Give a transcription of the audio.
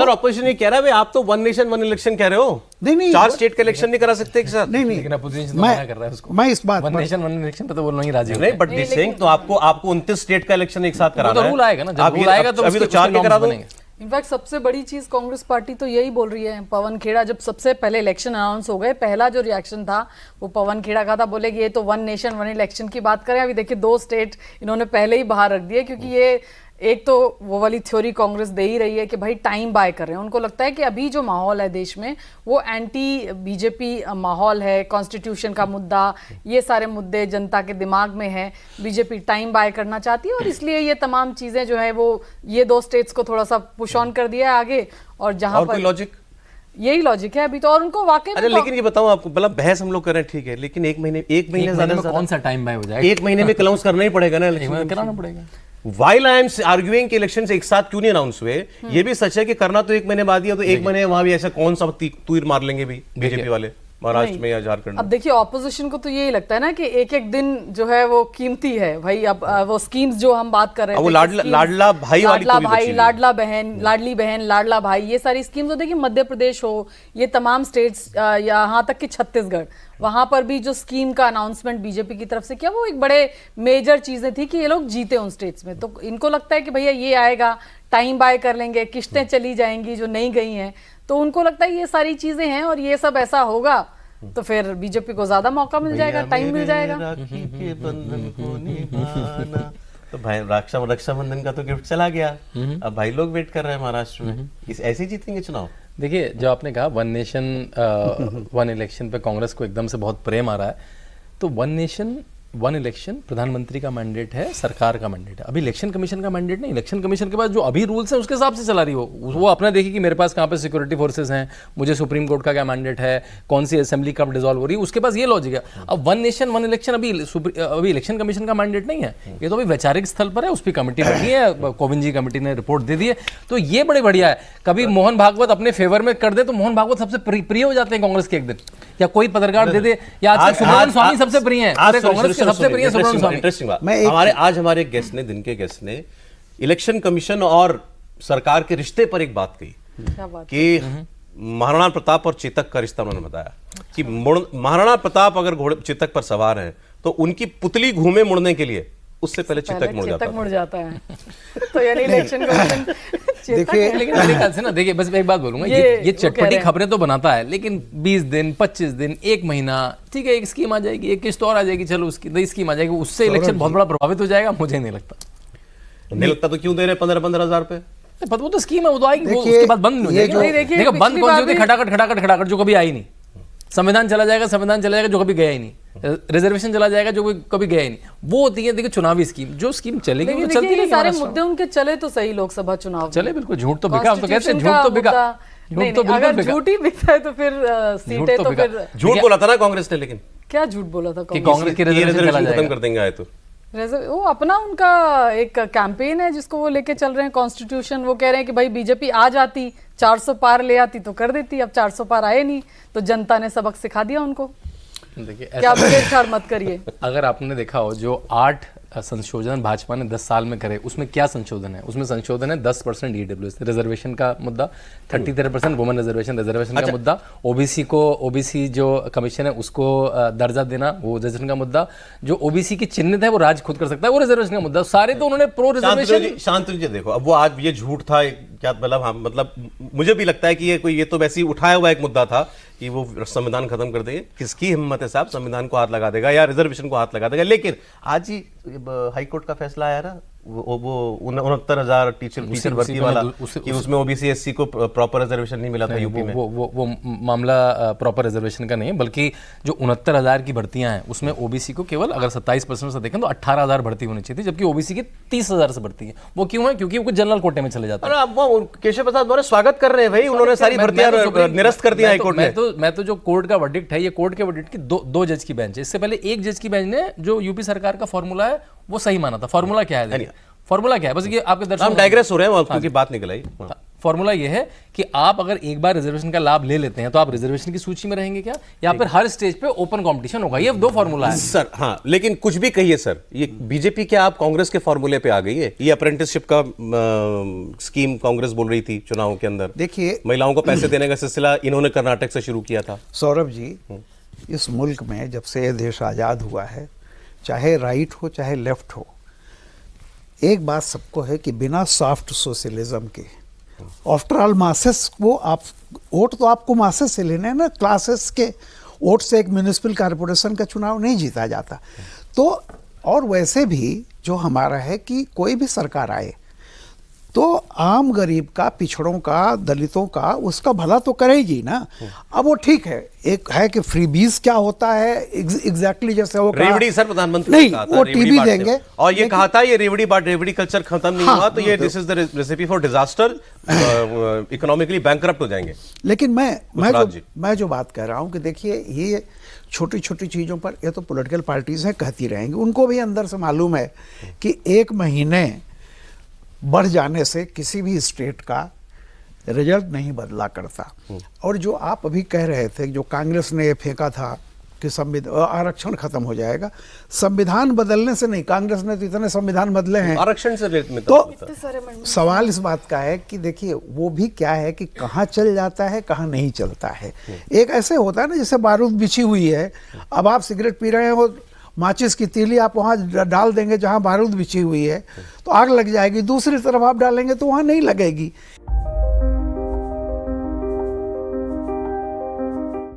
और ऑपोजिशन ये कह रहा है भाई आप तो वन नेशन वन इलेक्शन कह रहे हो, नहीं 4 स्टेट का इलेक्शन नहीं करा सकते एक साथ। नहीं लेकिन अपोजिशन तो मना कर रहा है उसको। मैं इस बात वन नेशन वन इलेक्शन पे तो वो नहीं राजी नहीं, बट दिस सेइंग तो आपको 29 स्टेट का इलेक्शन एक साथ कराना है। रूल आएगा ना, जब आप रूल आएगा तो अभी तो उसके 4 के करा दो। बनेंगे। इनफैक्ट सबसे बड़ी चीज कांग्रेस पार्टी तो यही बोल रही है। पवन खेड़ा जब सबसे पहले इलेक्शन अनाउंस हो गए, पहला जो रिएक्शन था वो पवन खेड़ा का था, बोले कि ये तो वन नेशन वन इलेक्शन की बात करें। अभी देखिए 2 स्टेट इन्होंने पहले ही बाहर रख दिए, क्योंकि ये एक तो वो वाली थ्योरी कांग्रेस दे ही रही है कि भाई टाइम बाय कर रहे हैं। उनको लगता है कि अभी जो माहौल है देश में वो एंटी बीजेपी माहौल है, कॉन्स्टिट्यूशन का मुद्दा, ये सारे मुद्दे जनता के दिमाग में है। बीजेपी टाइम बाय करना चाहती है और इसलिए ये तमाम चीजें जो है वो ये 2 स्टेट्स को थोड़ा सा पुश ऑन कर दिया है आगे। और जहां पर कोई लॉजिक, यही लॉजिक है अभी तो। और उनको वाकई अरे लेकिन ये बताऊं आपको, मतलब बहस हम लोग कर रहे हैं ठीक है, लेकिन एक महीने ज्यादा कौन सा टाइम बाय हो जाएगा? 1 महीने में क्लाउंस करना ही पड़ेगा ना, कराना पड़ेगा। वाइल आई एम आर्ग्यूइंग कि इलेक्शन एक साथ क्यों नहीं अनाउंस हुए। ये भी सच है कि करना तो 1 महीने बाद ही है, तो 1 महीने वहां भी ऐसा कौन सा तीर मार लेंगे भी बीजेपी वाले महाराष्ट्र में या झारखंड में। अब देखिए ऑपोजिशन को तो यही लगता है ना कि एक एक दिन जो है वो कीमती है भाई। अब वो स्कीम्स जो हम बात कर रहे हैं, वो लाडला भाई वाली लाडला भाई, लाडला बहन, लाडली बहन, लाडला भाई, ये सारी स्कीम्स। देखिए मध्य प्रदेश हो, ये तमाम स्टेट्स, यहाँ तक कि छत्तीसगढ़, वहां पर भी जो स्कीम का अनाउंसमेंट बीजेपी की तरफ से किया वो एक बड़े मेजर चीजें थी कि ये लोग जीते उन स्टेट्स में। तो इनको लगता है कि भैया ये आएगा, टाइम बाय कर लेंगे, किस्तें चली जाएंगी जो नहीं गई हैं, तो उनको लगता है ये सारी चीजें हैं और ये सब ऐसा होगा तो फिर बीजेपी को ज्यादा मौका मिल जाएगा, टाइम मिल जाएगा। राखी के बंधन को निभाना। तो भाई रक्षाबंधन का तो गिफ्ट चला गया, अब भाई लोग वेट कर रहे हैं महाराष्ट्र में, इस ऐसे ही जीतेंगे चुनाव। देखिए जो आपने कहा वन नेशन वन इलेक्शन पे कांग्रेस को एकदम से बहुत प्रेम आ रहा है, तो वन नेशन वन इलेक्शन प्रधानमंत्री का मैंडेट है, सरकार का मैंडेट है, अभी इलेक्शन कमीशन का मैंडेट नहीं। इलेक्शन कमीशन के पास जो अभी रूल्स हैं उसके हिसाब से चला रही हो, वो अपना देखिए कि मेरे पास कहाँ पे सिक्योरिटी फोर्सेस हैं, मुझे सुप्रीम कोर्ट का क्या मैंडेट है, कौन सी असेंबली कब डिसॉल्व हो रही है, उसके पास ये लॉजिक है। अब वन नेशन वन इलेक्शन अभी इलेक्शन कमीशन का मैंडेट नहीं है, ये तो अभी वैचारिक स्थल पर है, उस पर कमेटी बैठी है, कोविंद जी कमेटी ने रिपोर्ट दे दी है, तो ये बड़े बढ़िया है। कभी मोहन भागवत अपने फेवर में कर दे तो मोहन भागवत सबसे प्रिय हो जाते हैं कांग्रेस के एक दिन, या कोई पत्रकार दे दे, या आज सुब्रमण्यम स्वामी सबसे प्रिय है, कांग्रेस के सबसे प्रिय सुब्रमण्यम स्वामी। इंटरेस्टिंग बात, आज हमारे गेस्ट ने, दिन के गेस्ट ने इलेक्शन कमीशन और सरकार के रिश्ते पर एक बात कही कि महाराणा प्रताप और चेतक का रिश्ता उन्होंने बताया कि महाराणा प्रताप अगर घोड़े चेतक पर सवार हैं तो उनकी पुतली घूमे मुड़ने के लिए उससे पहले चेतक मुड़ जाता है। तो यानी इलेक्शन कमीशन देखिए, लेकिन मेरे ख्याल से ना, देखिए बस एक बात बोलूंगा, ये चटपटी खबरें तो बनाता है, लेकिन 20 दिन 25 दिन 1 महीना ठीक है, एक स्कीम आ जाएगी, एक किस्त और आ जाएगी, चलो उसकी नई स्कीम आ जाएगी, उससे इलेक्शन बहुत बड़ा प्रभावित हो जाएगा, मुझे नहीं लगता। नहीं लगता तो क्यों दे रहे 15-15 हजार पे? वो तो स्कीम है, वो तो आएगी, उसके बाद बंद हो जाएगी। देखो बंद कौन सी होती है? खटाखट जो कभी आई नहीं। संविधान चला जाएगा जो कभी गया ही नहीं। रिजर्वेशन चला जाएगा जो कभी गया ही नहीं। वो होती है देखिए चुनावी स्कीम, जो स्कीम चलेगी वो चलती रहेगी। सारे मुद्दे उनके चले तो सही, लोकसभा चुनाव चले, बिल्कुल। झूठ तो बिका, हम तो कहते हैं झूठ तो बिका, झूठ तो बिल्कुल बिका। झूठ ही बिकता है तो फिर सीटें तो फिर झूठ बोला था ना कांग्रेस ने, लेकिन क्या झूठ बोला था कि कांग्रेस की रिजर्वेशन खत्म कर देंगे आए तो। वो अपना उनका एक कैंपेन है जिसको वो लेके चल रहे हैं, कॉन्स्टिट्यूशन। वो कह रहे हैं कि भाई बीजेपी आ जाती 400 पार ले आती तो कर देती, अब 400 पार आए नहीं तो जनता ने सबक सिखा दिया उनको। देखिए क्या छेड़छाड़ मत करिए। अगर आपने देखा हो जो 8 संशोधन भाजपा ने 10 साल में करे, उसमें क्या संशोधन है? उसमें संशोधन है 10% ईडब्ल्यूएस रिजर्वेशन का मुद्दा, 33% वुमेन रिजर्वेशन का मुद्दा, ओबीसी जो कमीशन है उसको दर्जा देना, वो रिजर्वेशन का मुद्दा, जो ओबीसी की चिन्हित है वो राज्य खुद कर सकता है, वो रिजर्वेशन का मुद्दा। सारे तो उन्होंने प्रो रिजर्वेशन। शांतनु जी देखो, अब वो आज ये झूठ था क्या, मतलब हम, मतलब मुझे भी लगता है कि ये तो वैसे ही उठाया हुआ एक मुद्दा था कि वो संविधान खत्म कर देंगे। किसकी हिम्मत है साहब, संविधान को हाथ लगा देगा या रिजर्वेशन को हाथ लगा देगा। लेकिन आज ही हाई कोर्ट का फैसला आया ना, वो 69,000 टीचर भर्ती वाला कि उसमें ओबीसी एससी को प्रॉपर रिजर्वेशन नहीं मिला था यूपी में। वो मामला प्रॉपर रिजर्वेशन का नहीं है, बल्कि जो 69,000 की भर्तियां हैं उसमें ओबीसी को केवल अगर 27% से देखें तो 18,000 भर्ती होनी चाहिए थी, जबकि ओबीसी की 30,000 से भर्ती है। वो क्यों है? क्योंकि वो जनरल कोटे में चले जाते हैं। अब वो केशव प्रसाद मौर्य स्वागत कर रहे हैं भाई, उन्होंने सारी भर्तियां निरस्त कर दिया हाई कोर्ट ने। मैं तो जो कोर्ट का वर्डिक्ट है, ये कोर्ट के वर्डिक्ट की दो जज की बेंच है। इससे पहले एक जज की बेंच ने जो यूपी सरकार का फॉर्मूला है वो सही माना था। फॉर्मूला क्या है? फॉर्मूला क्या है? बस ये आपके दर्शक, हम डाइग्रेस हो रहे हैं, क्योंकि बात निकल आई। फॉर्मूला ये है कि आप अगर एक बार रिजर्वेशन का लाभ ले लेते हैं तो आप रिजर्वेशन की सूची में रहेंगे क्या, या फिर हर स्टेज पे ओपन कंपटीशन होगा? ये दो फॉर्मूला है सर। हाँ, लेकिन कुछ भी कहिए सर, ये बीजेपी क्या आप कांग्रेस के फॉर्मूले पे आ गई है? ये अप्रेंटिसशिप का स्कीम कांग्रेस बोल रही थी चुनाव के अंदर, देखिए महिलाओं को पैसे देने का सिलसिला इन्होंने कर्नाटक से शुरू किया था। सौरभ जी, इस मुल्क में जब से ये देश आज़ाद हुआ है, चाहे राइट हो चाहे लेफ्ट हो, एक बात सबको है कि बिना सॉफ्ट सोशलिज्म के, आफ्टर ऑल मासेस को आप वोट तो आपको मासेस से लेने हैं ना, क्लासेस के वोट से एक म्यूनिसिपल कॉरपोरेशन का चुनाव नहीं जीता जाता। तो और वैसे भी जो हमारा है कि कोई भी सरकार आए तो आम गरीब का, पिछड़ों का, दलितों का, उसका भला तो करेगी ना। अब वो ठीक है, एक है कि फ्रीबीज क्या होता है एग्जैक्टली जैसे वो रेवड़ी सर प्रधानमंत्री नहीं, ने कहा था, वो रेवड़ी टीवी बांटने देंगे को। और ये कहा था ये रेवड़ी कल्चर खत्म नहीं हुआ तो ये this is the recipe for disaster, economically bankrupt हो जाएंगे। लेकिन गुजरात जी। मैं जो बात कह रहा हूं कि देखिए, ये छोटी छोटी चीज़ों पर ये तो पॉलिटिकल पार्टीज हैं, कहती रहेंगी, उनको भी अंदर से मालूम है कि एक महीने बढ़ जाने से किसी भी स्टेट का रिजल्ट नहीं बदला करता। और जो आप अभी कह रहे थे, जो कांग्रेस ने ये फेंका था कि आरक्षण खत्म हो जाएगा, संविधान बदलने से नहीं, कांग्रेस ने तो इतने संविधान बदले हैं, आरक्षण से में तो सवाल इस बात का है कि देखिए वो भी क्या है कि कहाँ चल जाता है, कहाँ नहीं चलता है। एक ऐसे होता है ना, जैसे बारूद बिछी हुई है, अब आप सिगरेट पी रहे हो, माचिस की तीली आप वहाँ डाल देंगे जहाँ बारूद बिछी हुई है तो आग लग जाएगी, दूसरी तरफ आप डालेंगे तो वहाँ नहीं लगेगी।